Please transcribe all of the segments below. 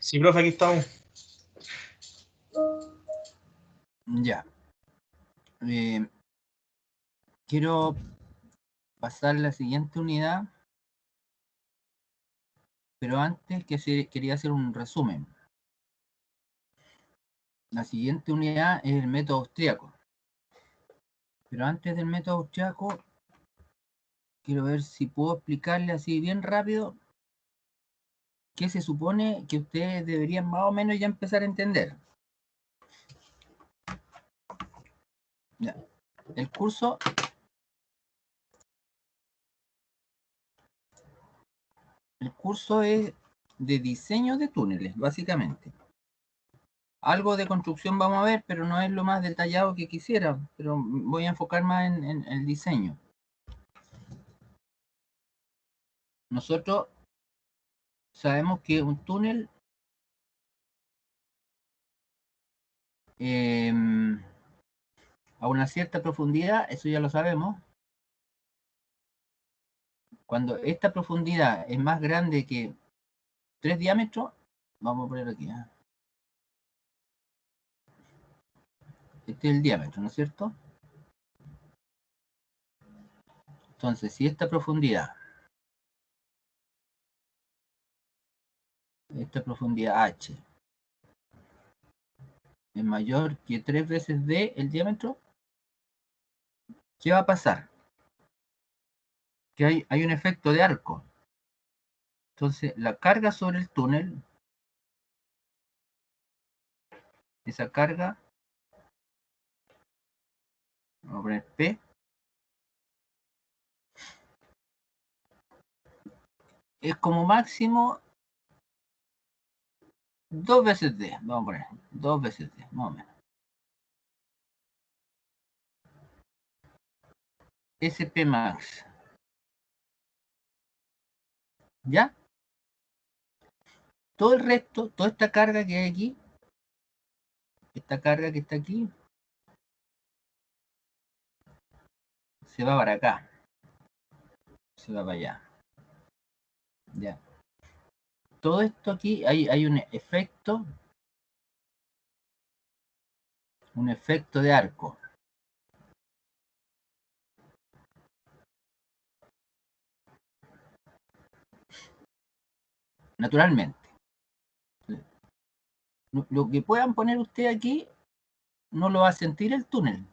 Sí, profe, aquí estamos. Ya. Quiero pasar la siguiente unidad, pero antes quería hacer un resumen. La siguiente unidad es el método austríaco. Pero antes del método austríaco, quiero ver si puedo explicarle así bien rápido qué se supone que ustedes deberían más o menos ya empezar a entender. Ya. El curso es de diseño de túneles, básicamente. Algo de construcción vamos a ver, pero no es lo más detallado que quisiera, pero voy a enfocar más en el diseño. Nosotros sabemos que un túnel a una cierta profundidad, eso ya lo sabemos. Cuando esta profundidad es más grande que 3 diámetros, vamos a poner aquí. Este es el diámetro, ¿no es cierto? Entonces, si esta profundidad H es mayor que 3 veces D el diámetro, ¿qué va a pasar? Que hay un efecto de arco. Entonces, la carga sobre el túnel, esa carga, vamos a poner P, es como máximo 2 veces D, vamos a poner 2 veces D, más o menos. SP max. ¿Ya? Todo el resto, toda esta carga que hay aquí, esta carga que está aquí, se va para acá. Se va para allá. Ya. Todo esto aquí, hay un efecto de arco. Naturalmente. Lo que puedan poner usted aquí, no lo va a sentir el túnel.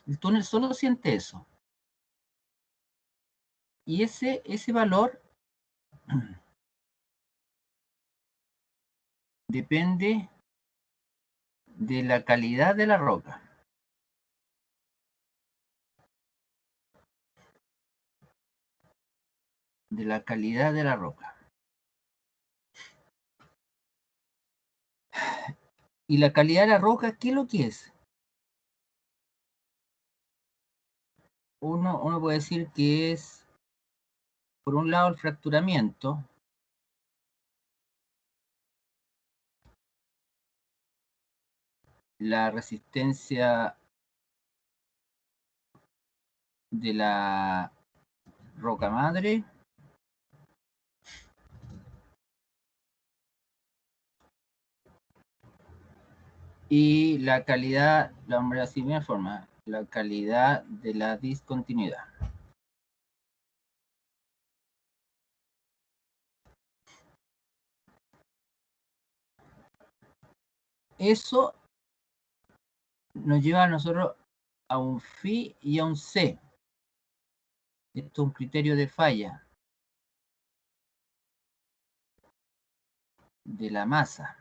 El túnel solo siente eso. Y ese valor depende de la calidad de la roca. De la calidad de la roca. Y la calidad de la roca, ¿qué es lo que es? Uno puede decir que es, por un lado, el fracturamiento, la resistencia de la roca madre, y la calidad, la hombre así me forma, la calidad de la discontinuidad. Eso nos lleva a nosotros a un phi y a un C. Esto es un criterio de falla de la masa.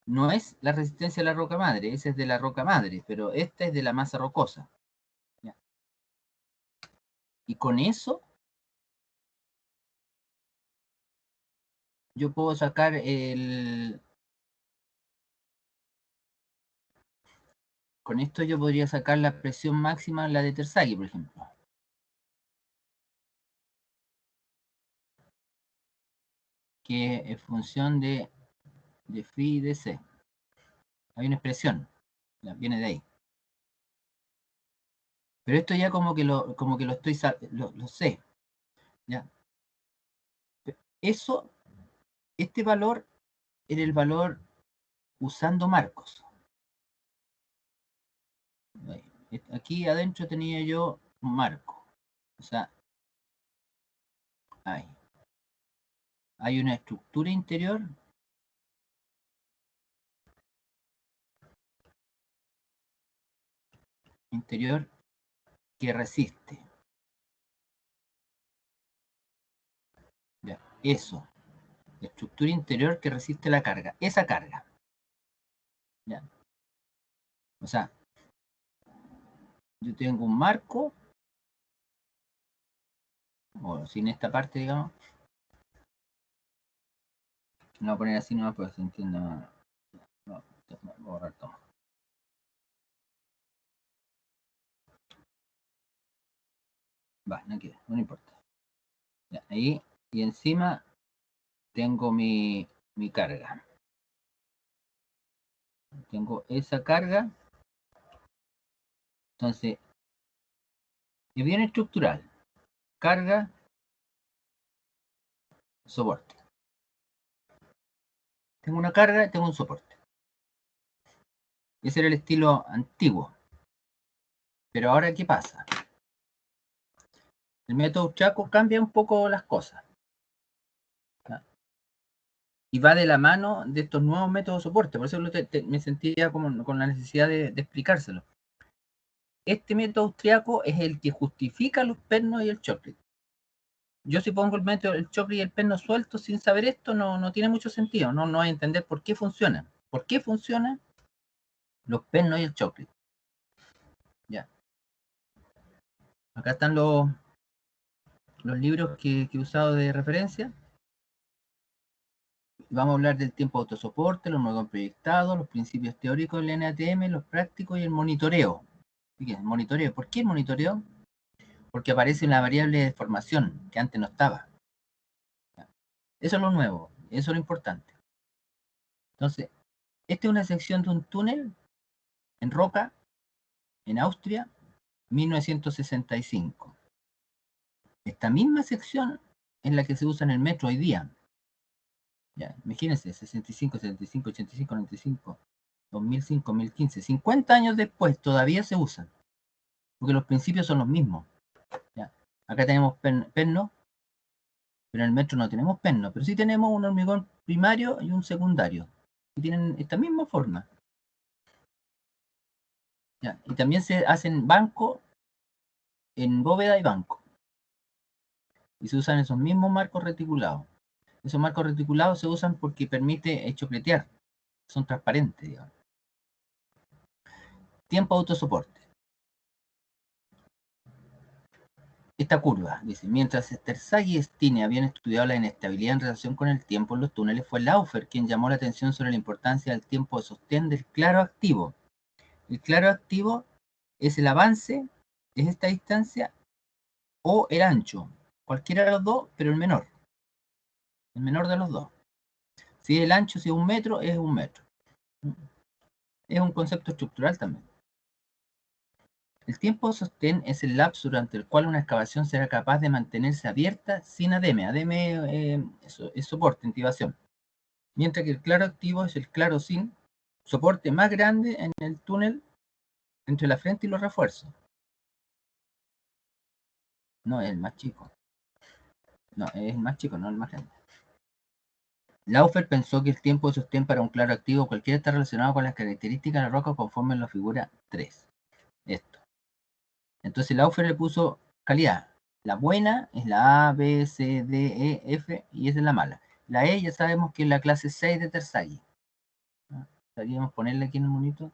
No es la resistencia de la roca madre, esa es de la roca madre, pero esta es de la masa rocosa. ¿Ya? Y con eso yo puedo sacar con esto yo podría sacar la presión máxima, la de Terzaghi, por ejemplo. Que es función de phi y de C. Hay una expresión, viene de ahí. Pero esto ya como que lo estoy, lo sé. ¿Ya? Eso, este valor era el valor usando marcos. Aquí adentro tenía yo un marco. O sea, hay una estructura interior que resiste. Ya, eso. Estructura interior que resiste la carga. Esa carga. Ya. O sea, yo tengo un marco, o sin esta parte, digamos. No voy a poner así nomás para que se entienda más. No, voy a borrar todo. Va, no queda, no importa. Ya, ahí, y encima tengo mi carga. Tengo esa carga. Entonces, es bien estructural. Carga, soporte. Tengo una carga y tengo un soporte. Ese era el estilo antiguo. Pero ahora, ¿qué pasa? El método Chaco cambia un poco las cosas. Y va de la mano de estos nuevos métodos de soporte. Por eso me sentía como con la necesidad de explicárselo. Este método austriaco es el que justifica los pernos y el choclet. Yo si pongo el método, el choclet y el perno suelto sin saber esto, no tiene mucho sentido. No voy a entender por qué funciona. ¿Por qué funcionan los pernos y el choclet? Ya. Acá están los libros que he usado de referencia. Vamos a hablar del tiempo de autosoporte, los nodos proyectados, los principios teóricos del NATM, los prácticos y el monitoreo. Fíjense, monitoreo. ¿Por qué el monitoreo? Porque aparece una variable de deformación que antes no estaba. Eso es lo nuevo, eso es lo importante. Entonces, esta es una sección de un túnel en roca, en Austria, 1965. Esta misma sección es la que se usa en el metro hoy día. Ya, imagínense, 65, 75, 85, 95, 2005, 2015, 50 años después todavía se usan, porque los principios son los mismos. Ya. Acá tenemos perno, pero en el metro no tenemos perno, pero sí tenemos un hormigón primario y un secundario, que tienen esta misma forma. Ya. Y también se hacen banco en bóveda y banco. Y se usan esos mismos marcos reticulados. Esos marcos reticulados se usan porque permite chocletear. Son transparentes, digamos. Tiempo de autosoporte. Esta curva, dice, mientras Sterzag y Stine habían estudiado la inestabilidad en relación con el tiempo en los túneles, fue Laufer quien llamó la atención sobre la importancia del tiempo de sostén del claro activo. El claro activo es el avance, es esta distancia, o el ancho. Cualquiera de los dos, pero el menor. El menor de los dos. Si el ancho, si es 1 metro, es 1 metro. Es un concepto estructural también. El tiempo de sostén es el lapso durante el cual una excavación será capaz de mantenerse abierta sin ADM. ADM es soporte, intivación. Mientras que el claro activo es el claro sin soporte más grande en el túnel entre la frente y los refuerzos. No, es el más chico. No, es el más chico, no el más grande. Laufer pensó que el tiempo de sostén para un claro activo cualquiera está relacionado con las características de la roca conforme en la figura 3. Esto. Entonces Laufer le puso calidad. La buena es la A, B, C, D, E, F y esa es la mala. La E ya sabemos que es la clase 6 de Terzaghi. Deberíamos ponerle aquí en el monito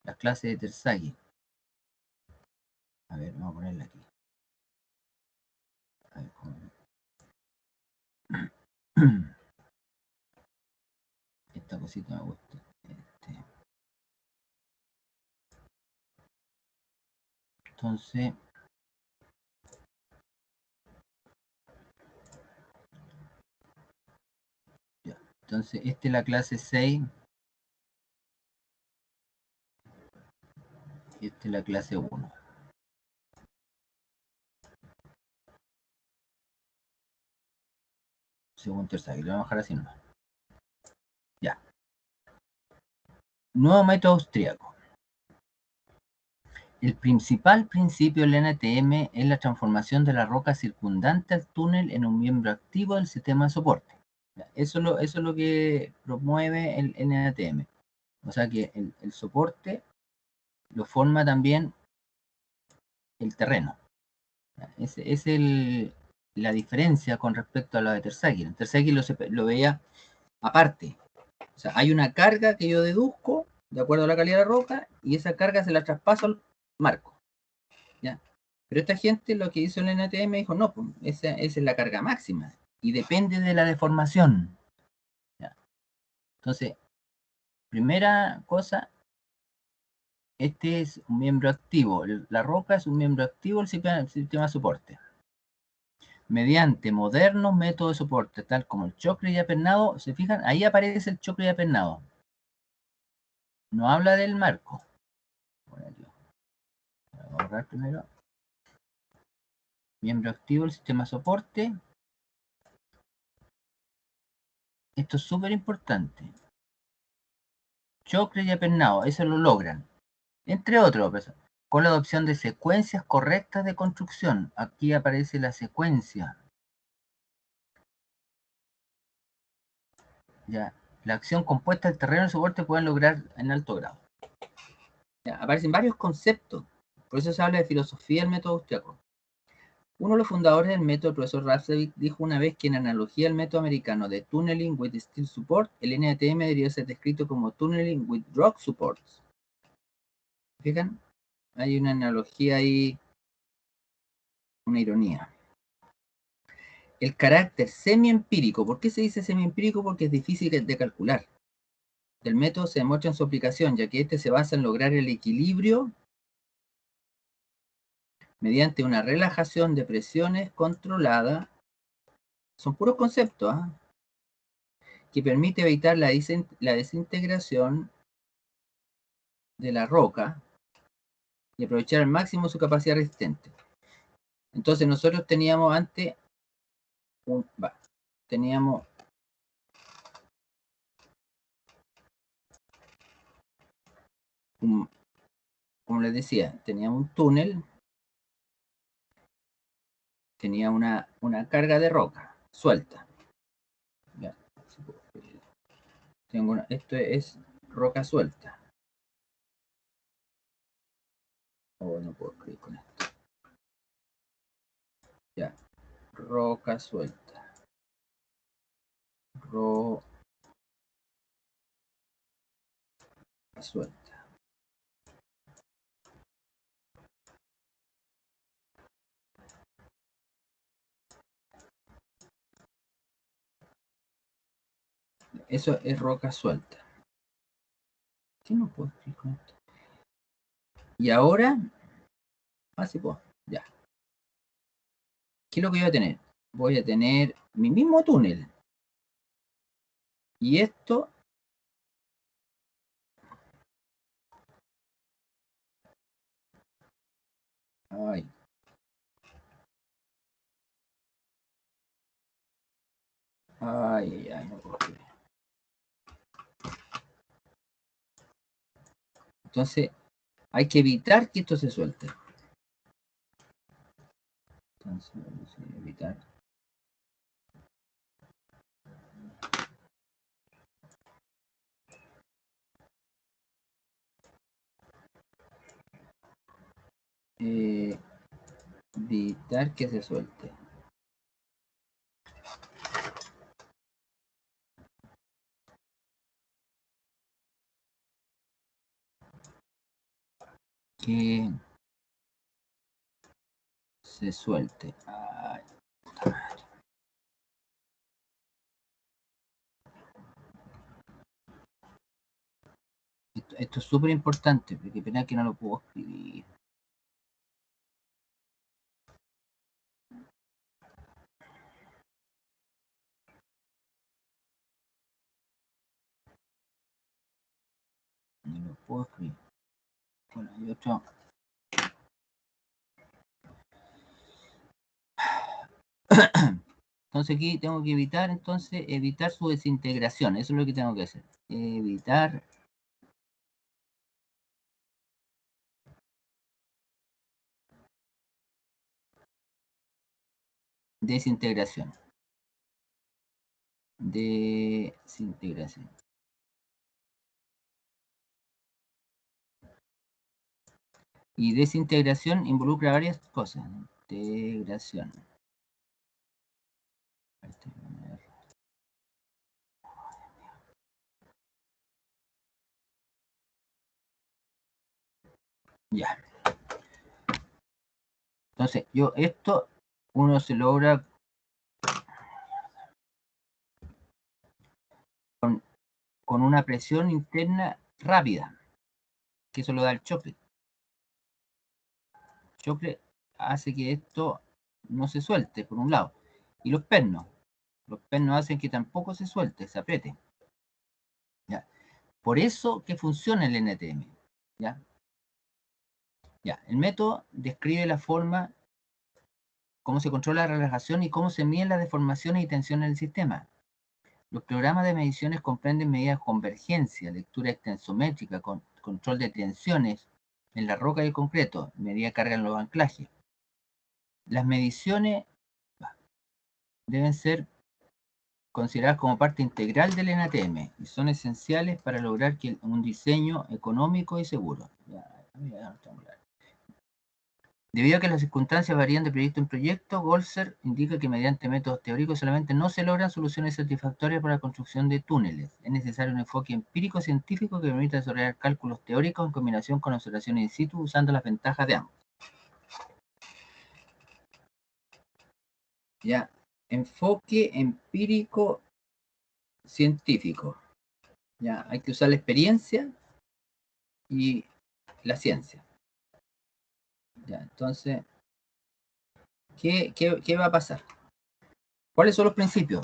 la clase de Terzaghi. A ver, vamos a ponerla aquí. A ver, esta cosita me gusta. Entonces, ya. Entonces, esta es la clase 6 y esta es la clase 1. Según Terzaghi, lo vamos a dejar así nomás. Ya. Nuevo método austríaco. El principal principio del NTM es la transformación de la roca circundante al túnel en un miembro activo del sistema de soporte. Eso es lo que promueve el NTM. O sea que el soporte lo forma también el terreno. Esa es la diferencia con respecto a la de Terzaghi. En Terzaghi lo veía aparte. O sea, hay una carga que yo deduzco de acuerdo a la calidad de la roca y esa carga se la traspaso al marco. ¿Ya? Pero esta gente lo que hizo en el NTM dijo, no, pues, esa es la carga máxima y depende de la deformación. ¿Ya? Entonces, primera cosa, este es un miembro activo. La roca es un miembro activo del sistema de soporte. Mediante modernos métodos de soporte, tal como el chocre y apernado, se fijan, ahí aparece el chocre y apernado. No habla del marco. Voy a borrar primero. Miembro activo del sistema de soporte. Esto es súper importante. Chocre y apernado, eso lo logran. Entre otros, con la adopción de secuencias correctas de construcción. Aquí aparece la secuencia. Ya. La acción compuesta del terreno y el soporte pueden lograr en alto grado. Ya. Aparecen varios conceptos. Por eso se habla de filosofía del método austriaco. Uno de los fundadores del método, el profesor Rafsavik, dijo una vez que en analogía al método americano de Tunneling with Steel Support, el NTM debería ser descrito como Tunneling with Rock Supports. ¿Fijan? Hay una analogía ahí, una ironía. El carácter semi-empírico. ¿Por qué se dice semi-empírico? Porque es difícil de calcular. El método se demuestra en su aplicación, ya que este se basa en lograr el equilibrio mediante una relajación de presiones controlada. Son puros conceptos, ¿eh? Que permite evitar la desintegración de la roca y aprovechar al máximo su capacidad resistente. Entonces nosotros teníamos antes teníamos como les decía, teníamos un túnel, tenía una carga de roca suelta. Ya. Esto es roca suelta. Oh, no puedo escribir con esto. Ya. Roca suelta. Roca suelta. Eso es roca suelta. ¿Qué no puedo escribir con esto? Y ahora, así puedo. Ya. ¿Qué es lo que voy a tener? Voy a tener mi mismo túnel. Y esto ay. Ay, ay, no puedo escribir. Entonces, hay que evitar que esto se suelte. Entonces, vamos a evitar. Evitar que se suelte. Que se suelte. Ay, puta madre. Esto es súper importante, porque pena que no lo puedo escribir. No lo puedo escribir. Bueno, hay otro. Entonces aquí tengo que evitar su desintegración. Eso es lo que tengo que hacer. Evitar desintegración. Desintegración. Y desintegración involucra varias cosas. Integración. Ya. Entonces, esto uno se logra con una presión interna rápida, que eso lo da el choque. El choque hace que esto no se suelte, por un lado. Y los pernos hacen que tampoco se suelte, se apriete. ¿Ya? Por eso que funciona el NTM. ¿Ya? Ya. El método describe la forma, cómo se controla la relajación y cómo se miden las deformaciones y tensiones del sistema. Los programas de mediciones comprenden medidas de convergencia, lectura extensométrica, control de tensiones en la roca y el concreto, medida de carga en los anclajes. Las mediciones deben ser consideradas como parte integral del NTM y son esenciales para lograr un diseño económico y seguro. Debido a que las circunstancias varían de proyecto en proyecto, Golser indica que mediante métodos teóricos solamente no se logran soluciones satisfactorias para la construcción de túneles. Es necesario un enfoque empírico-científico que permita desarrollar cálculos teóricos en combinación con observaciones in situ usando las ventajas de ambos. Ya, enfoque empírico-científico. Ya, hay que usar la experiencia y la ciencia. Ya, entonces, ¿qué va a pasar? ¿Cuáles son los principios?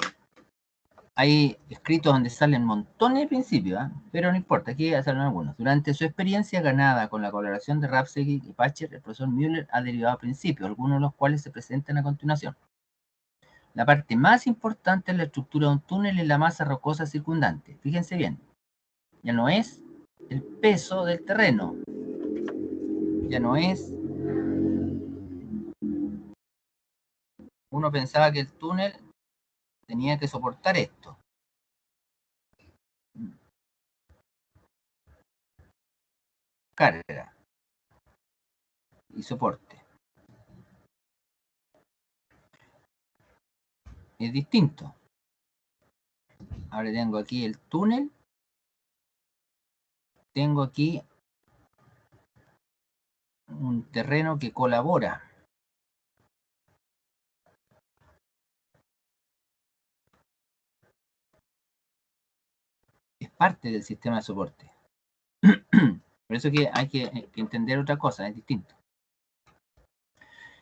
Hay escritos donde salen montones de principios, ¿eh? Pero no importa, aquí salen algunos. Durante su experiencia ganada con la colaboración de Rhapsody y Patcher, el profesor Müller ha derivado principios, algunos de los cuales se presentan a continuación. La parte más importante es la estructura de un túnel y la masa rocosa circundante. Fíjense bien, ya no es el peso del terreno, ya no es... Uno pensaba que el túnel tenía que soportar esto. Carga y soporte. Es distinto. Ahora tengo aquí el túnel. Tengo aquí un terreno que colabora. Es parte del sistema de soporte. Por eso que hay que entender otra cosa, es distinto.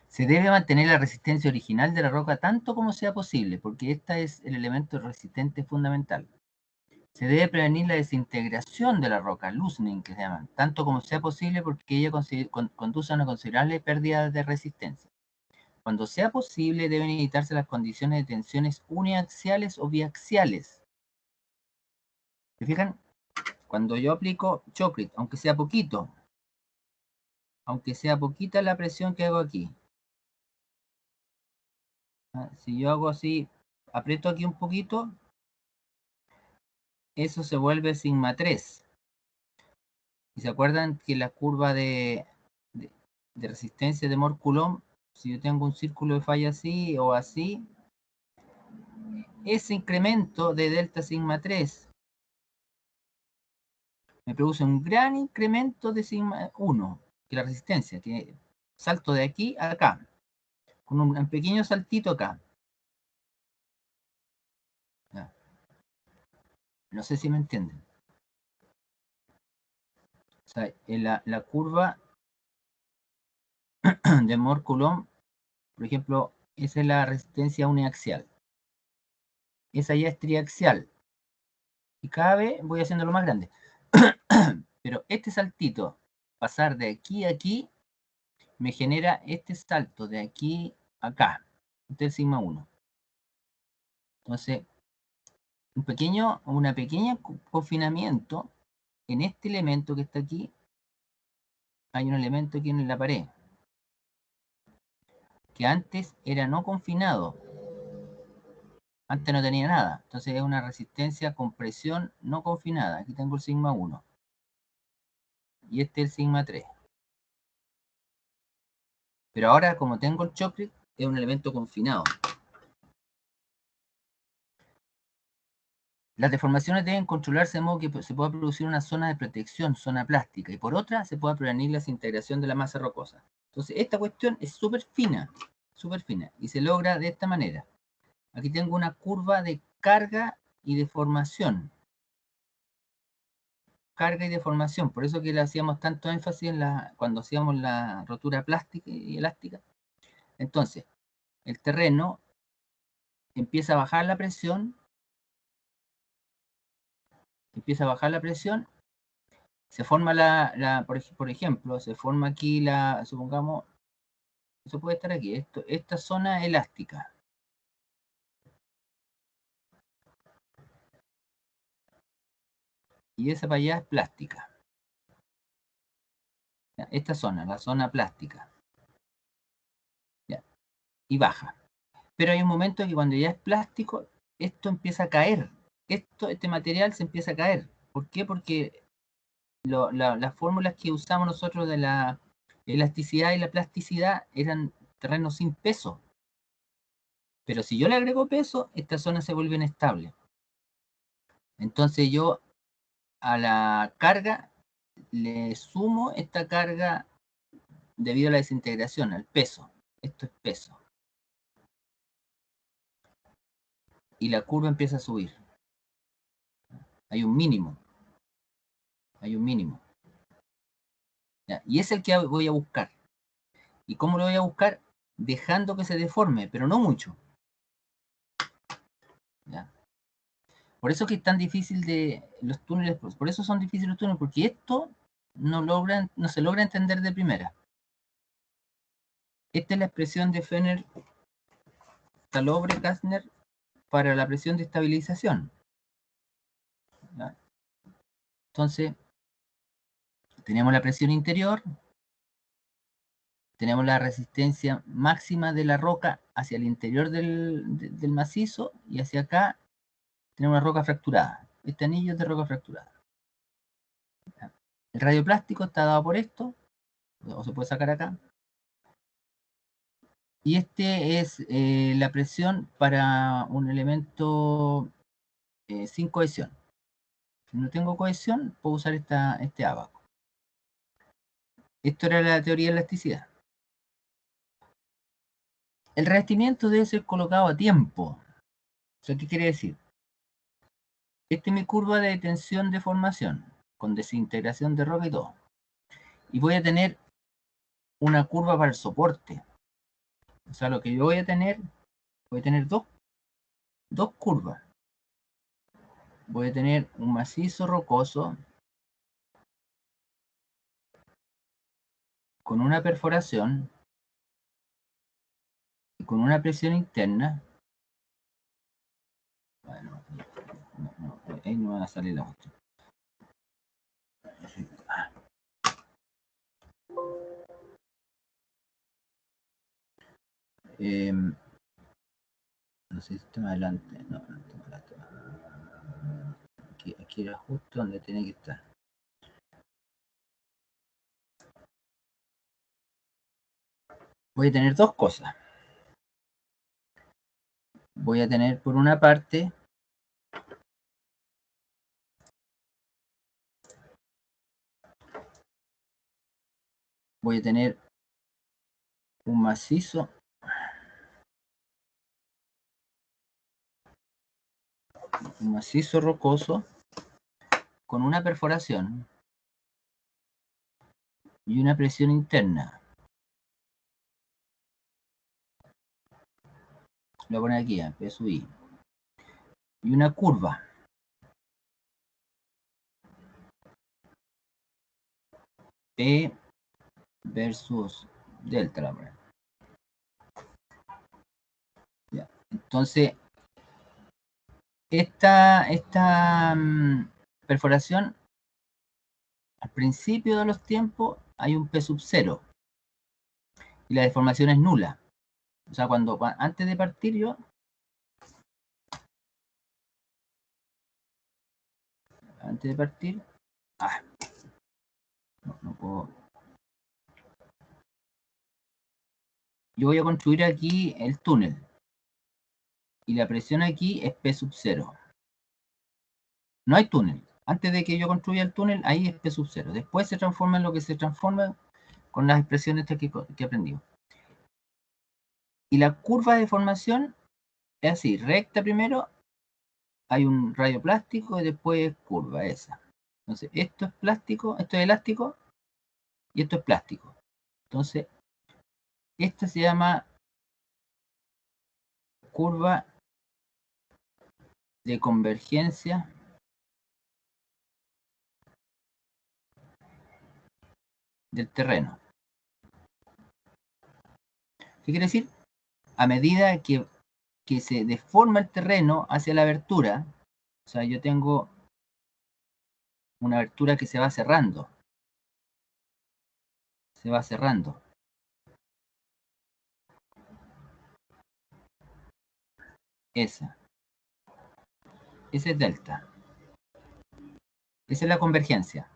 Se debe mantener la resistencia original de la roca tanto como sea posible, porque este es el elemento resistente fundamental. Se debe prevenir la desintegración de la roca, loosening que se llaman, tanto como sea posible porque ella conduce a una considerable pérdida de resistencia. Cuando sea posible deben evitarse las condiciones de tensiones uniaxiales o biaxiales. ¿Se fijan? Cuando yo aplico Chocrit, aunque sea poquito, aunque sea poquita la presión que hago aquí, si yo hago así, aprieto aquí un poquito, eso se vuelve sigma 3. ¿Y se acuerdan que la curva de resistencia de Mohr-Coulomb, si yo tengo un círculo de falla así o así, ese incremento de delta sigma 3 me produce un gran incremento de sigma 1, que la resistencia, que salto de aquí a acá, con un pequeño saltito acá. No sé si me entienden. O sea, la curva de Mohr-Coulomb, por ejemplo, esa es la resistencia uniaxial. Esa ya es triaxial. Y cada vez voy haciéndolo más grande. Pero este saltito, pasar de aquí a aquí, me genera este salto de aquí a acá. Este es el sigma 1. Entonces, una pequeña confinamiento en este elemento que está aquí. Hay un elemento aquí en la pared que antes era no confinado. Antes no tenía nada. Entonces es una resistencia con presión no confinada. Aquí tengo el sigma 1. Y este es el sigma 3. Pero ahora, como tengo el chocolate, es un elemento confinado. Las deformaciones deben controlarse de modo que se pueda producir una zona de protección, zona plástica, y por otra se pueda prevenir la desintegración de la masa rocosa. Entonces, esta cuestión es súper fina, y se logra de esta manera. Aquí tengo una curva de carga y deformación. Carga y deformación, por eso que le hacíamos tanto énfasis cuando hacíamos la rotura plástica y elástica. Entonces, el terreno empieza a bajar la presión, se forma por ejemplo, se forma aquí supongamos, eso puede estar aquí, esta zona elástica. Y esa para allá es plástica. Esta zona, la zona plástica. ¿Ya? Y baja. Pero hay un momento que cuando ya es plástico, esto empieza a caer. Este material se empieza a caer. ¿Por qué? Porque las fórmulas que usamos nosotros de la elasticidad y la plasticidad eran terrenos sin peso. Pero si yo le agrego peso, esta zona se vuelve inestable. Entonces yo a la carga le sumo esta carga debido a la desintegración, al peso. Esto es peso. Y la curva empieza a subir. Hay un mínimo. ¿Ya? Y es el que voy a buscar. ¿Y cómo lo voy a buscar? Dejando que se deforme, pero no mucho. ¿Ya? Por eso es que es tan difícil de los túneles, por eso son difíciles los túneles, porque esto no se logra entender de primera. Esta es la expresión de Fenner-Stalobre-Kastner para la presión de estabilización. ¿Ya? Entonces, tenemos la presión interior, tenemos la resistencia máxima de la roca hacia el interior del macizo, y hacia acá tenemos una roca fracturada. Este anillo es de roca fracturada. El radio plástico está dado por esto, o se puede sacar acá. Y este es la presión para un elemento sin cohesión. Si no tengo cohesión, puedo usar este abaco. Esto era la teoría de elasticidad. El revestimiento debe ser colocado a tiempo. ¿Eso qué quiere decir? Esta es mi curva de tensión de formación, con desintegración de roca y todo. Y voy a tener una curva para el soporte. O sea, lo que yo voy a tener dos curvas. Voy a tener un macizo rocoso con una perforación y con una presión interna. Bueno, ahí no va a salir la cuestión. No sé si está más adelante. No, no está más adelante. Aquí era justo donde tiene que estar. Voy a tener dos cosas. Voy a tener por una parte voy a tener un macizo rocoso con una perforación y una presión interna. Lo voy a poner aquí, P sub I. Y una curva. P versus delta. La verdad. Ya. Entonces, Esta perforación, al principio de los tiempos, hay un P sub 0 y la deformación es nula. O sea, antes de partir yo, no puedo. Yo voy a construir aquí el túnel y la presión aquí es P sub 0. No hay túnel. Antes de que yo construya el túnel, ahí es P sub 0. Después se transforma en lo que se transforma con las expresiones que aprendimos. Y la curva de deformación es así, recta primero, hay un radio plástico y después curva esa. Entonces, esto es plástico, esto es elástico y esto es plástico. Entonces, esta se llama curva de convergencia del terreno. ¿Qué quiere decir? A medida que se deforma el terreno hacia la abertura, o sea, yo tengo una abertura que se va cerrando. Se va cerrando. Esa. Ese es delta. Esa es la convergencia.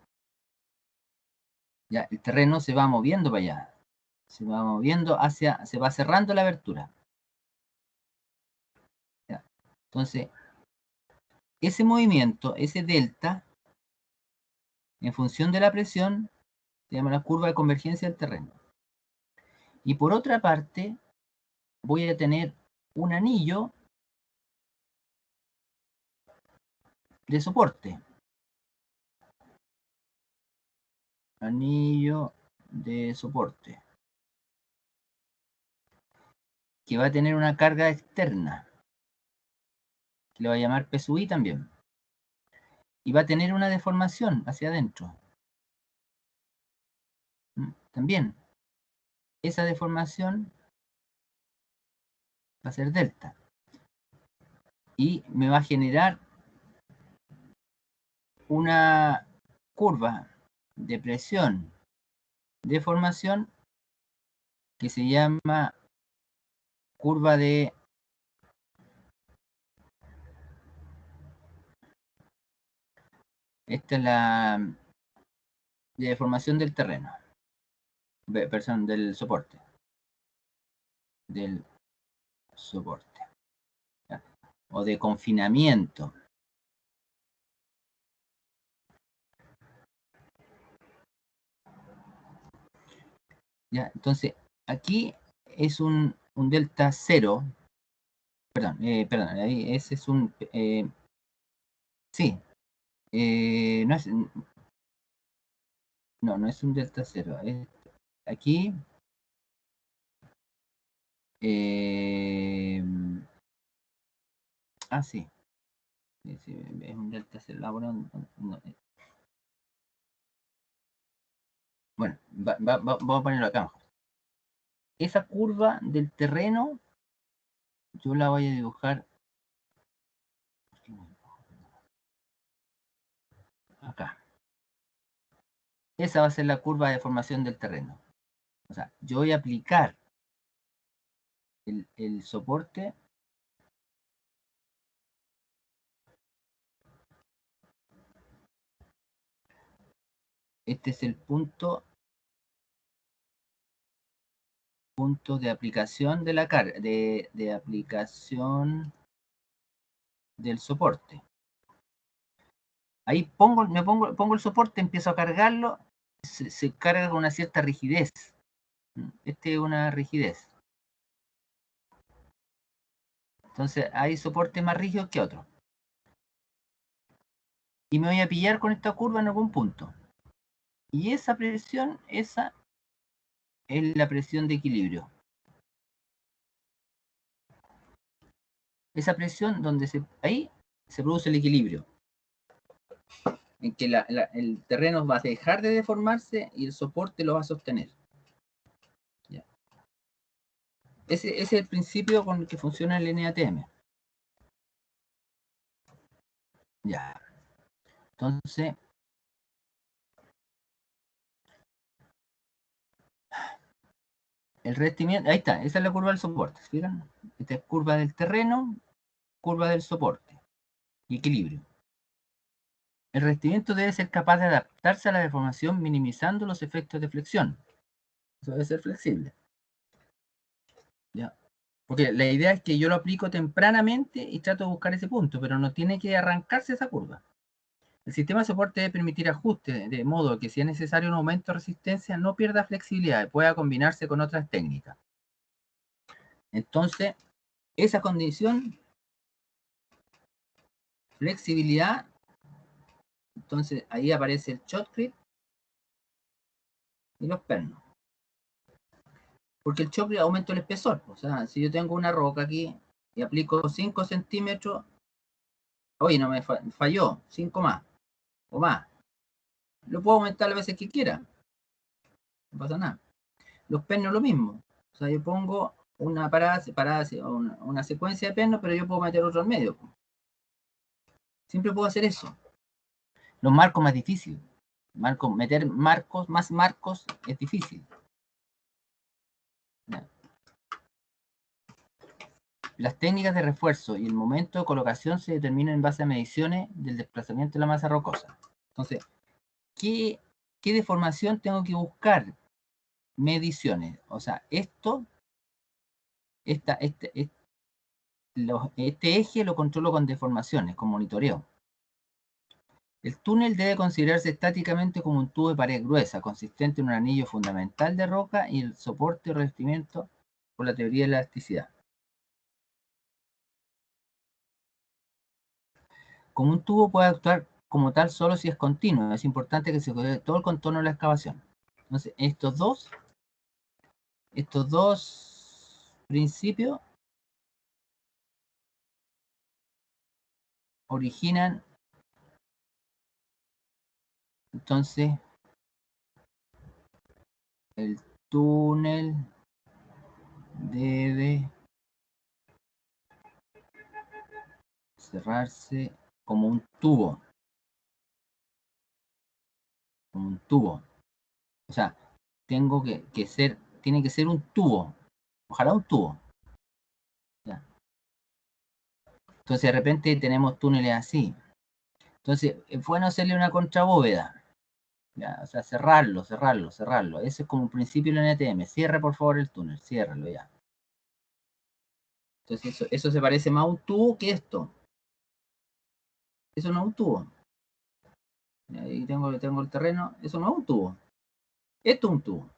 Ya, el terreno se va moviendo para allá. Se va moviendo se va cerrando la abertura. Ya. Entonces, ese movimiento, ese delta, en función de la presión, se llama la curva de convergencia del terreno. Y por otra parte, voy a tener un anillo de soporte. Anillo de soporte. Que va a tener una carga externa. Que le va a llamar P sub I también. Y va a tener una deformación hacia adentro. También. Esa deformación va a ser delta. Y me va a generar una curva de presión de formación que se llama curva de esta es la de deformación del terreno, perdón, del soporte, ¿ya? O de confinamiento. ¿Ya? Entonces, aquí es un delta 0, perdón, ahí ese es un, sí, no es, no es un delta 0, aquí, sí, es un delta 0, bueno, vamos a ponerlo acá mejor. Esa curva del terreno, yo la voy a dibujar acá. Esa va a ser la curva de formación del terreno. O sea, yo voy a aplicar el soporte este es el punto de aplicación de la carga, de aplicación del soporte. Ahí pongo el soporte, empiezo a cargarlo, se carga con una cierta rigidez. Este es una rigidez. Entonces hay soportes más rígidos que otros. Y me voy a pillar con esta curva en algún punto. Y esa presión, esa es la presión de equilibrio. Esa presión donde ahí se produce el equilibrio. En que el terreno va a dejar de deformarse y el soporte lo va a sostener. ¿Ya? Ese es el principio con el que funciona el NATM. Ya. Entonces, el revestimiento, ahí está, esa es la curva del soporte, ¿fijan? Esta es curva del terreno, curva del soporte y equilibrio. El revestimiento debe ser capaz de adaptarse a la deformación minimizando los efectos de flexión. Eso debe ser flexible. ¿Ya? Porque la idea es que yo lo aplico tempranamente y trato de buscar ese punto, pero no tiene que arrancarse esa curva. El sistema de soporte debe permitir ajustes de modo que si es necesario un aumento de resistencia no pierda flexibilidad y pueda combinarse con otras técnicas. Entonces, esa condición, flexibilidad, entonces ahí aparece el shotcrete y los pernos. Porque el shotcrete aumenta el espesor. O sea, si yo tengo una roca aquí y aplico 5 centímetros, oye, no me falló, 5 más o más. Lo puedo aumentar las veces que quiera, no pasa nada. Los pernos lo mismo. O sea, yo pongo una parada una secuencia de pernos, pero yo puedo meter otro en medio. Siempre puedo hacer eso. Los marcos más difícil. Meter marcos, más marcos, es difícil. Las técnicas de refuerzo y el momento de colocación se determinan en base a mediciones del desplazamiento de la masa rocosa. Entonces, ¿qué deformación tengo que buscar? Mediciones. O sea, este eje lo controlo con deformaciones, con monitoreo. El túnel debe considerarse estáticamente como un tubo de pared gruesa, consistente en un anillo fundamental de roca y el soporte o revestimiento por la teoría de la elasticidad. Como un tubo puede actuar como tal solo si es continuo. Es importante que se cuide todo el contorno de la excavación. Entonces, estos dos principios originan, entonces, el túnel debe cerrarse como un tubo. Como un tubo. O sea, tiene que ser un tubo. Ojalá un tubo. ¿Ya? Entonces de repente tenemos túneles así. Entonces es bueno hacerle una contrabóveda. ¿Ya? O sea, cerrarlo. Ese es como un principio del NTM. Cierre por favor el túnel, ciérralo ya. Entonces eso se parece más a un tubo que esto. Eso no es un tubo. Ahí tengo el terreno. Eso no es un tubo. Esto es un tubo.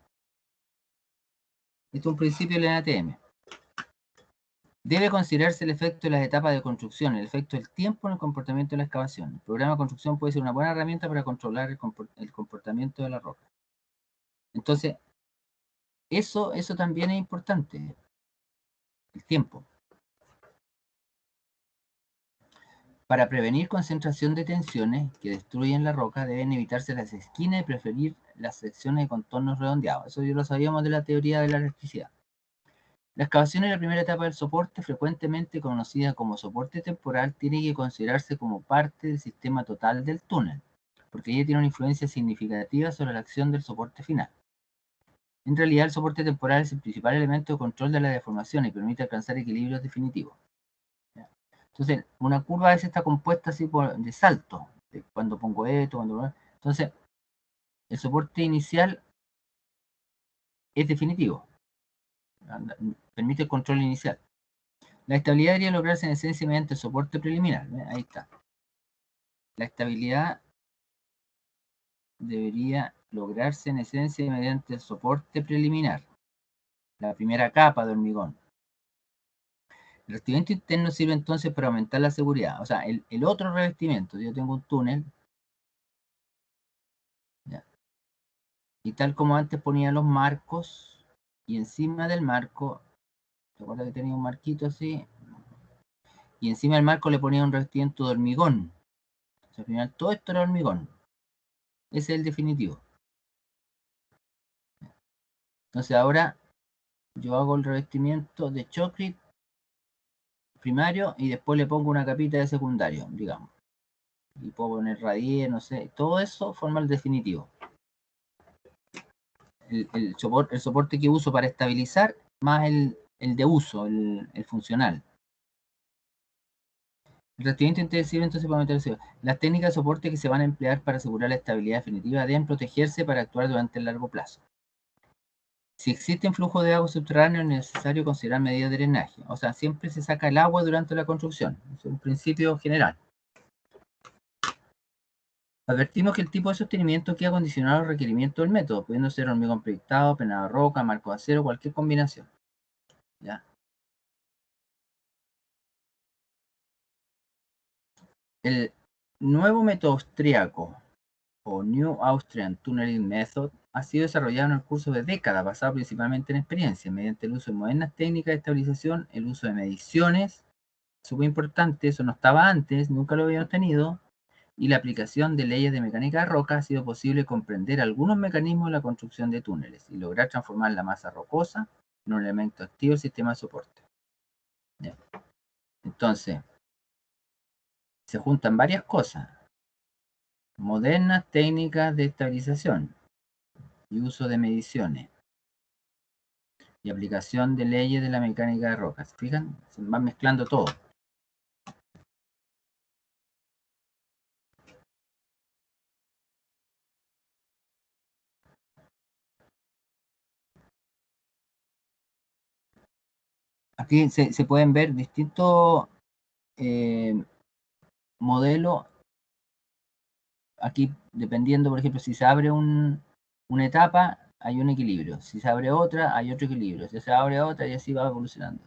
Esto es un principio del NTM. Debe considerarse el efecto de las etapas de construcción, el efecto del tiempo en el comportamiento de la excavación. El programa de construcción puede ser una buena herramienta para controlar el comportamiento de la roca. Entonces, eso también es importante, el tiempo. Para prevenir concentración de tensiones que destruyen la roca, deben evitarse las esquinas y preferir las secciones de contornos redondeados. Eso ya lo sabíamos de la teoría de la elasticidad. La excavación en la primera etapa del soporte, frecuentemente conocida como soporte temporal, tiene que considerarse como parte del sistema total del túnel, porque ella tiene una influencia significativa sobre la acción del soporte final. En realidad, el soporte temporal es el principal elemento de control de la deformación y permite alcanzar equilibrios definitivos. Entonces, una curva a veces está compuesta así de saltos, de cuando pongo esto, Entonces, el soporte inicial es definitivo, permite el control inicial. La estabilidad debería lograrse en esencia mediante el soporte preliminar. Ahí está. La estabilidad debería lograrse en esencia mediante el soporte preliminar, la primera capa de hormigón. El revestimiento interno sirve entonces para aumentar la seguridad. O sea, el otro revestimiento, yo tengo un túnel, ¿ya? Y tal como antes ponía los marcos, y encima del marco, ¿te acuerdas que tenía un marquito así? Y encima del marco le ponía un revestimiento de hormigón. O sea, al final todo esto era hormigón. Ese es el definitivo. Entonces ahora yo hago el revestimiento de shotcrete primario y después le pongo una capita de secundario, digamos. y puedo poner radier, no sé, todo eso forma el definitivo. El soporte que uso para estabilizar más el de uso, el funcional. El revestimiento intensivo entonces para meterse. Las técnicas de soporte que se van a emplear para asegurar la estabilidad definitiva deben protegerse para actuar durante el largo plazo. Si existe un flujo de agua subterráneo, es necesario considerar medidas de drenaje. O sea, siempre se saca el agua durante la construcción. Es un principio general. Advertimos que el tipo de sostenimiento queda condicionado al requerimiento del método, pudiendo ser hormigón proyectado, penado de roca, marco de acero, cualquier combinación. ¿Ya? El nuevo método austríaco, o New Austrian Tunneling Method, ha sido desarrollado en el curso de décadas, basado principalmente en experiencia, mediante el uso de modernas técnicas de estabilización, el uso de mediciones, súper importante, eso no estaba antes, nunca lo habíamos tenido, y la aplicación de leyes de mecánica de roca ha sido posible comprender algunos mecanismos de la construcción de túneles y lograr transformar la masa rocosa en un elemento activo del sistema de soporte. ¿Ya? Entonces, se juntan varias cosas. Modernas técnicas de estabilización y uso de mediciones y aplicación de leyes de la mecánica de rocas. ¿Se fijan? Se van mezclando todo. Aquí se pueden ver distintos modelos. Aquí, dependiendo, por ejemplo, si se abre una etapa, hay un equilibrio. Si se abre otra, hay otro equilibrio. Si se abre otra, y así va evolucionando.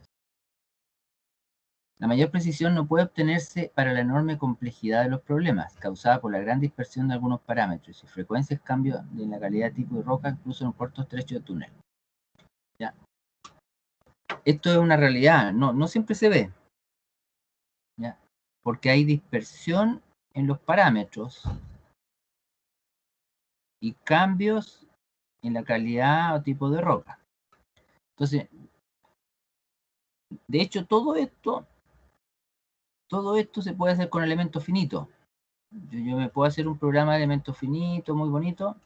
La mayor precisión no puede obtenerse para la enorme complejidad de los problemas, causada por la gran dispersión de algunos parámetros y frecuentes cambios en la calidad de tipo de roca, incluso en un corto estrecho de túnel. ¿Ya? Esto es una realidad, no siempre se ve, ¿ya? Porque hay dispersión en los parámetros y cambios en la calidad o tipo de roca. Entonces, de hecho, todo esto se puede hacer con elementos finitos. Yo me puedo hacer un programa de elementos finitos muy bonito,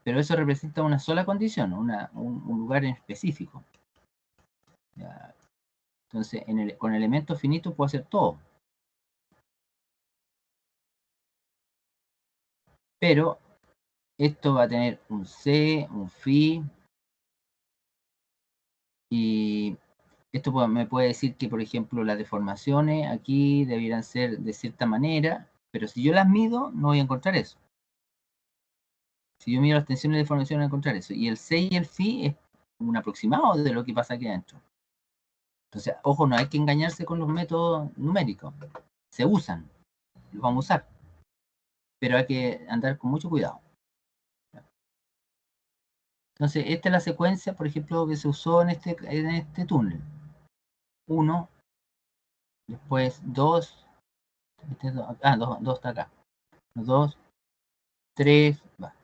pero eso representa una sola condición, un lugar en específico. ¿Ya? Entonces, con elementos finitos puedo hacer todo. Pero esto va a tener un C, un phi, y esto me puede decir que, por ejemplo, las deformaciones aquí debieran ser de cierta manera, pero si yo las mido, no voy a encontrar eso. Si yo mido las tensiones de deformación, voy a encontrar eso. Y el C y el phi es un aproximado de lo que pasa aquí adentro. Entonces, ojo, no hay que engañarse con los métodos numéricos. Se usan, los vamos a usar, pero hay que andar con mucho cuidado. Entonces, esta es la secuencia, por ejemplo, que se usó en este túnel. 1, después 2, dos está acá. 2, 3, va.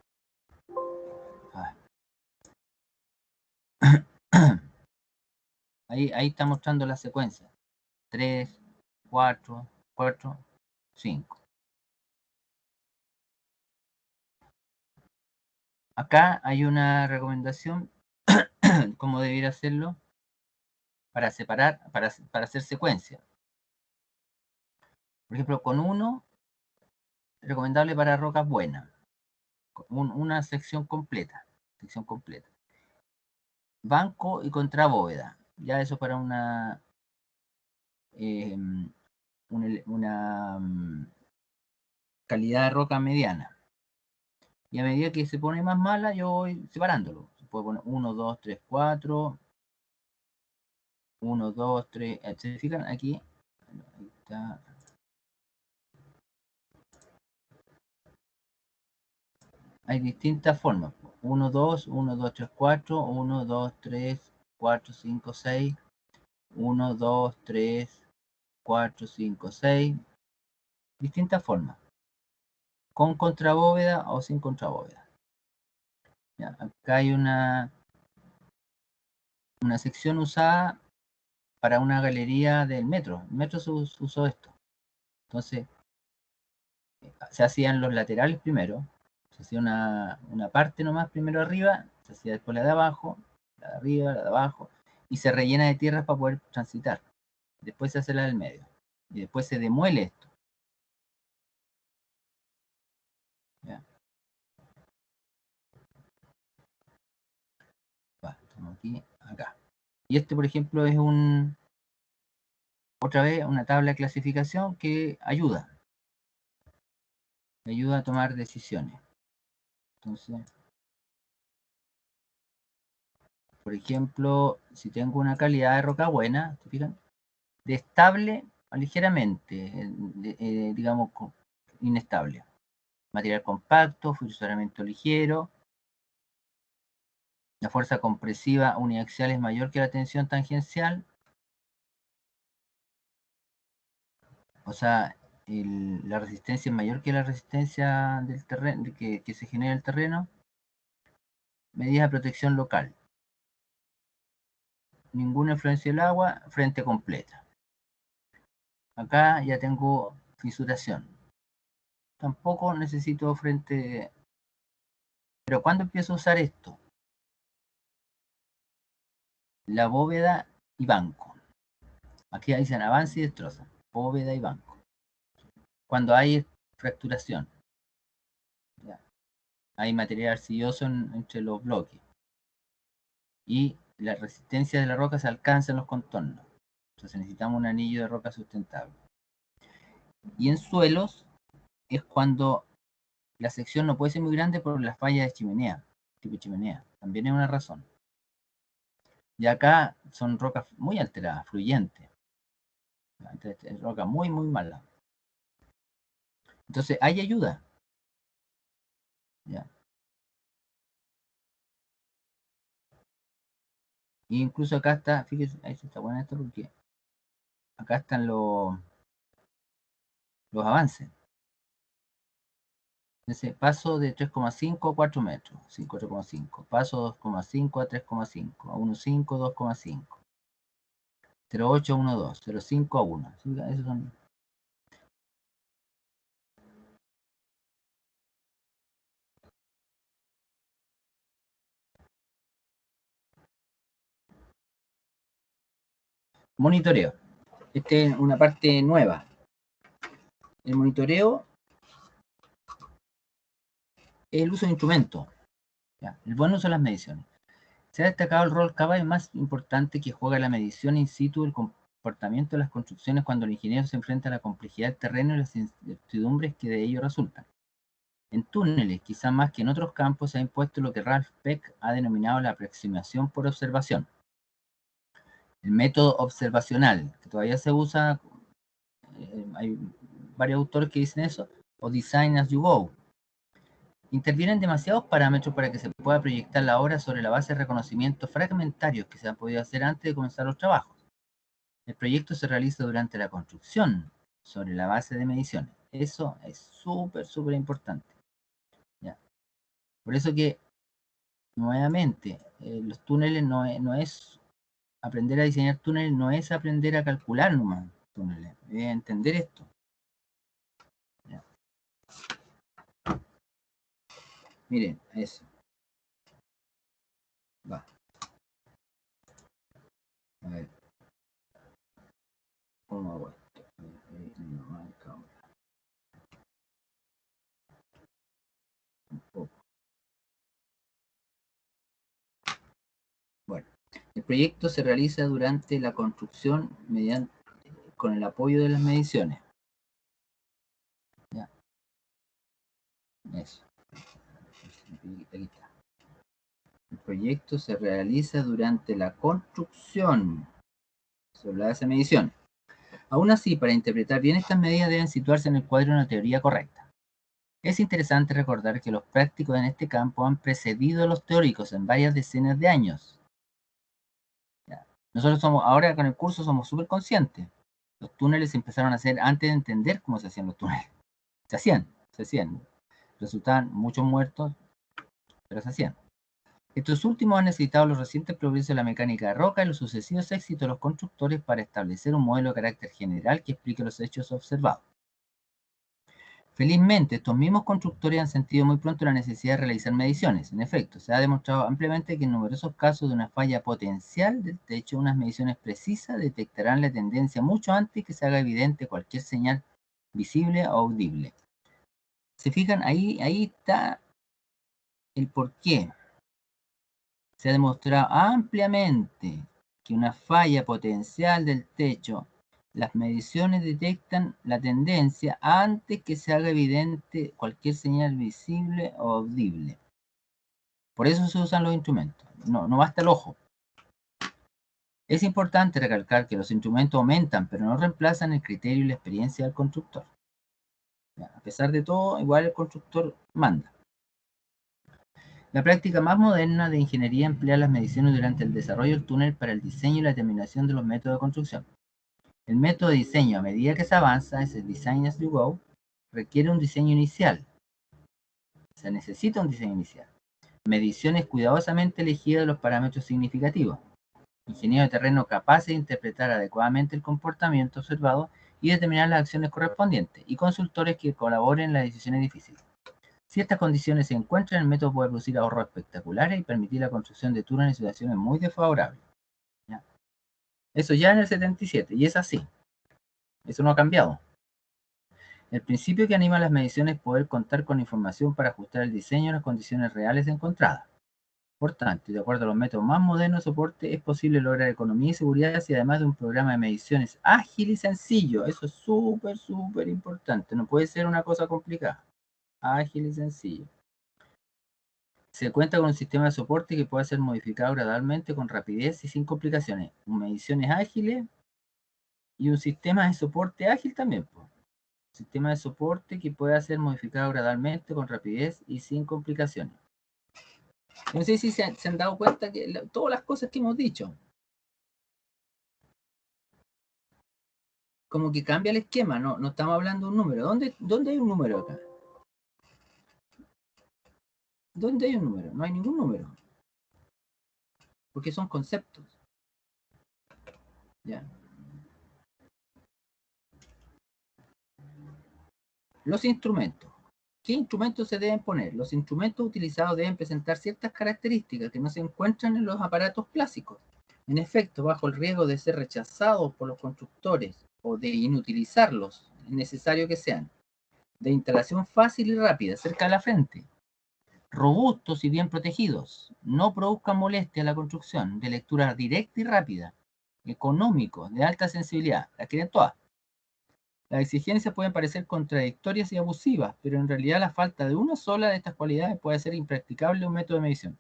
Ahí está mostrando la secuencia. 3, 4, 4, 5. Acá hay una recomendación, cómo debiera hacerlo, para separar, para hacer secuencia. Por ejemplo, con 1, recomendable para rocas buenas. Una sección completa. Banco y contrabóveda. Ya eso para una calidad de roca mediana. Y a medida que se pone más mala, yo voy separándolo. Se puede poner 1, 2, 3, 4. 1, 2, 3. ¿Se fijan aquí? Ahí está. Hay distintas formas. 1, 2, 1, 2, 3, 4. 1, 2, 3, 4, 5, 6. 1, 2, 3, 4, 5, 6. Distintas formas. Con contrabóveda o sin contrabóveda. Ya, acá hay una sección usada para una galería del metro. El metro se usó esto. Entonces, se hacían los laterales primero, se hacía una parte nomás primero arriba, se hacía después la de abajo, la de arriba, la de abajo, y se rellena de tierras para poder transitar. Después se hace la del medio, y después se demuele esto. ¿Ya? Va, estamos aquí, acá. Y este, por ejemplo, es otra vez una tabla de clasificación que ayuda a tomar decisiones. Entonces, por ejemplo, si tengo una calidad de roca buena, ¿se fijan? De estable a ligeramente, digamos, inestable. Material compacto, funcionamiento ligero. La fuerza compresiva uniaxial es mayor que la tensión tangencial. O sea, la resistencia es mayor que la resistencia del terreno que se genera el terreno. Medidas de protección local. Ninguna influencia del agua, frente completa. Acá ya tengo fisuración. Tampoco necesito frente. Pero ¿cuándo empiezo a usar esto? La bóveda y banco. Aquí dicen avance y destroza. Bóveda y banco. Cuando hay fracturación. ¿Ya? Hay material arcilloso entre los bloques. Y la resistencia de la roca se alcanza en los contornos. Entonces necesitamos un anillo de roca sustentable. Y en suelos es cuando la sección no puede ser muy grande por las fallas de chimenea, tipo chimenea. También es una razón. Y acá son rocas muy alteradas, fluyentes. Es roca muy, muy mala. Entonces hay ayuda. ¿Ya? E incluso acá está, fíjese, ahí está bueno esto porque acá están los avances. Ese paso de 3,5 a 4 metros, 4,5. Paso 2,5 a 3,5, a 1,5, 2,5. 0,8 a 1,2, 0,5 a 1. ¿Sí? Esos son. Monitoreo. Esta es una parte nueva. El monitoreo es el uso de instrumentos. ¿Ya? El buen uso de las mediciones. Se ha destacado el rol cada vez más importante que juega la medición in situ del comportamiento de las construcciones cuando el ingeniero se enfrenta a la complejidad del terreno y las incertidumbres que de ello resultan. En túneles, quizá más que en otros campos, se ha impuesto lo que Ralph Peck ha denominado la aproximación por observación. El método observacional, que todavía se usa, hay varios autores que dicen eso, o design as you go. Intervienen demasiados parámetros para que se pueda proyectar la obra sobre la base de reconocimientos fragmentarios que se han podido hacer antes de comenzar los trabajos. El proyecto se realiza durante la construcción, sobre la base de mediciones. Eso es súper, súper importante. ¿Ya? Por eso que, nuevamente, los túneles no es aprender a diseñar túneles, no es aprender a calcular nomás túneles, es entender esto. ¿Ya? Miren, eso. Va. A ver. ¿Cómo hago esto? Un poco. Bueno, el proyecto se realiza durante la construcción con el apoyo de las mediciones. ¿Ya? Eso. Aquí está. El proyecto se realiza durante la construcción sobre la base de mediciones. Aún así, para interpretar bien estas medidas deben situarse en el cuadro de una teoría correcta. Es interesante recordar que los prácticos en este campo han precedido a los teóricos en varias decenas de años. ¿Ya? Nosotros ahora con el curso somos súper conscientes. Los túneles se empezaron a hacer antes de entender cómo se hacían los túneles. Se hacían. Resultaban muchos muertos, pero se hacían. Estos últimos han necesitado los recientes progresos de la mecánica de roca y los sucesivos éxitos de los constructores para establecer un modelo de carácter general que explique los hechos observados. Felizmente, estos mismos constructores han sentido muy pronto la necesidad de realizar mediciones. En efecto, se ha demostrado ampliamente que en numerosos casos de una falla potencial del techo, unas mediciones precisas detectarán la tendencia mucho antes que se haga evidente cualquier señal visible o audible. ¿Se fijan? Ahí está el porqué. Se ha demostrado ampliamente que una falla potencial del techo, las mediciones detectan la tendencia antes que se haga evidente cualquier señal visible o audible. Por eso se usan los instrumentos. No basta el ojo. Es importante recalcar que los instrumentos aumentan, pero no reemplazan el criterio y la experiencia del constructor. A pesar de todo, igual el constructor manda. La práctica más moderna de ingeniería emplea las mediciones durante el desarrollo del túnel para el diseño y la terminación de los métodos de construcción. El método de diseño, a medida que se avanza, es el design as you go, requiere un diseño inicial. Se necesita un diseño inicial. Mediciones cuidadosamente elegidas de los parámetros significativos. Ingenieros de terreno capaces de interpretar adecuadamente el comportamiento observado y determinar las acciones correspondientes. Y consultores que colaboren en las decisiones difíciles. Si estas condiciones se encuentran, el método puede producir ahorros espectaculares y permitir la construcción de túneles en situaciones muy desfavorables. ¿Ya? Eso ya en el 77, y es así. Eso no ha cambiado. El principio que anima las mediciones es poder contar con información para ajustar el diseño a las condiciones reales encontradas. Por tanto, de acuerdo a los métodos más modernos de soporte, es posible lograr economía y seguridad si además de un programa de mediciones ágil y sencillo. Eso es súper importante. No puede ser una cosa complicada. Ágil y sencillo. Se cuenta con un sistema de soporte que puede ser modificado gradualmente con rapidez y sin complicaciones. Mediciones ágiles y un sistema de soporte ágil también. Sistema de soporte que pueda ser modificado gradualmente con rapidez y sin complicaciones. No sé si se han dado cuenta que todas las cosas que hemos dicho, como que cambia el esquema, no estamos hablando de un número. ¿Dónde hay un número acá? ¿Dónde hay un número? No hay ningún número. Porque son conceptos. ¿Ya? Los instrumentos. ¿Qué instrumentos se deben poner? Los instrumentos utilizados deben presentar ciertas características que no se encuentran en los aparatos clásicos. En efecto, bajo el riesgo de ser rechazados por los constructores o de inutilizarlos, es necesario que sean de instalación fácil y rápida, cerca de la frente, robustos y bien protegidos, no produzcan molestia a la construcción, de lectura directa y rápida, económicos, de alta sensibilidad, las quieren todas. Las exigencias pueden parecer contradictorias y abusivas, pero en realidad la falta de una sola de estas cualidades puede ser impracticable un método de medición.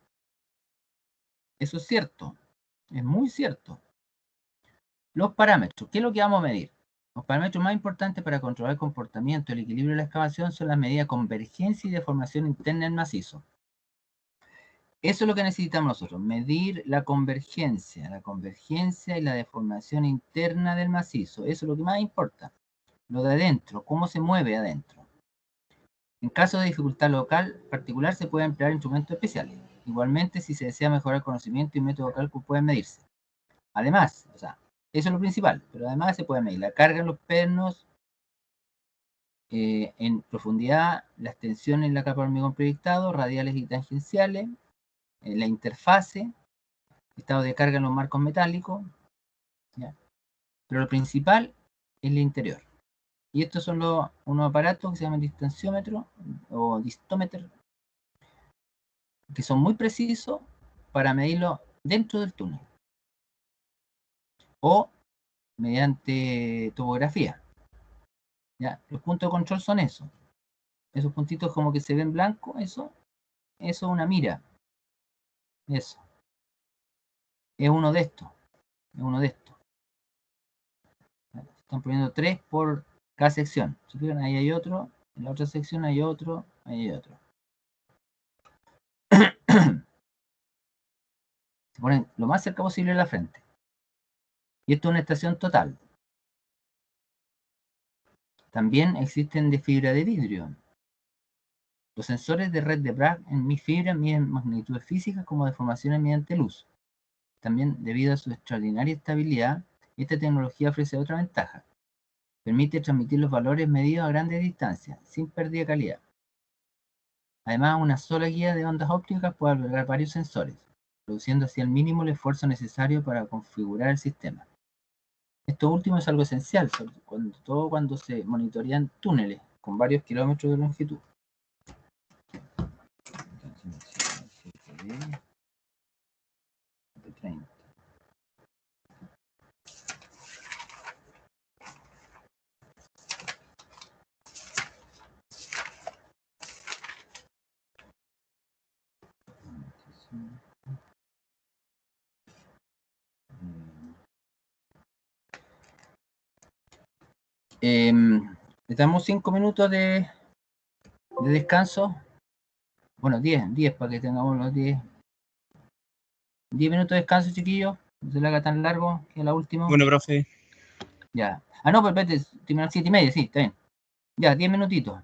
Eso es cierto, es muy cierto. Los parámetros, ¿qué es lo que vamos a medir? Los parámetros más importantes para controlar el comportamiento y el equilibrio de la excavación son las medidas de convergencia y deformación interna del macizo. Eso es lo que necesitamos nosotros, medir la convergencia y la deformación interna del macizo. Eso es lo que más importa. Lo de adentro, cómo se mueve adentro. En caso de dificultad local particular se pueden emplear instrumentos especiales. Igualmente, si se desea mejorar el conocimiento y método de cálculo pueden medirse. Además, o sea, eso es lo principal, pero además se puede medir la carga en los pernos, en profundidad, las tensiones en la capa de hormigón proyectado, radiales y tangenciales, la interfase, estado de carga en los marcos metálicos, ¿ya? Pero lo principal es el interior. Y estos son unos aparatos que se llaman distanciómetro o distómetro, que son muy precisos para medirlo dentro del túnel o mediante topografía. ¿Ya? Los puntos de control son esos puntitos como que se ven blancos, eso es una mira, eso es uno de estos, están poniendo 3 por cada sección. ¿Se fijan? Ahí hay otro, en la otra sección hay otro, ahí hay otro. Se ponen lo más cerca posible de la frente. Y esto es una estación total. También existen de fibra de vidrio. Los sensores de red de Bragg en mi fibra miden magnitudes físicas como deformaciones mediante luz. También, debido a su extraordinaria estabilidad, esta tecnología ofrece otra ventaja. Permite transmitir los valores medidos a grandes distancias, sin pérdida de calidad. Además, una sola guía de ondas ópticas puede albergar varios sensores, reduciendo así al mínimo el esfuerzo necesario para configurar el sistema. Esto último es algo esencial, sobre todo cuando se monitorean túneles con varios kilómetros de longitud. Le damos 5 minutos de descanso. Bueno, 10 para que tengamos los 10 minutos de descanso, chiquillos. No se le haga tan largo que la última. Bueno, profe. Ya. Ah, no, pero espérate, terminar 7:30, sí, está bien. Ya, 10 minutitos.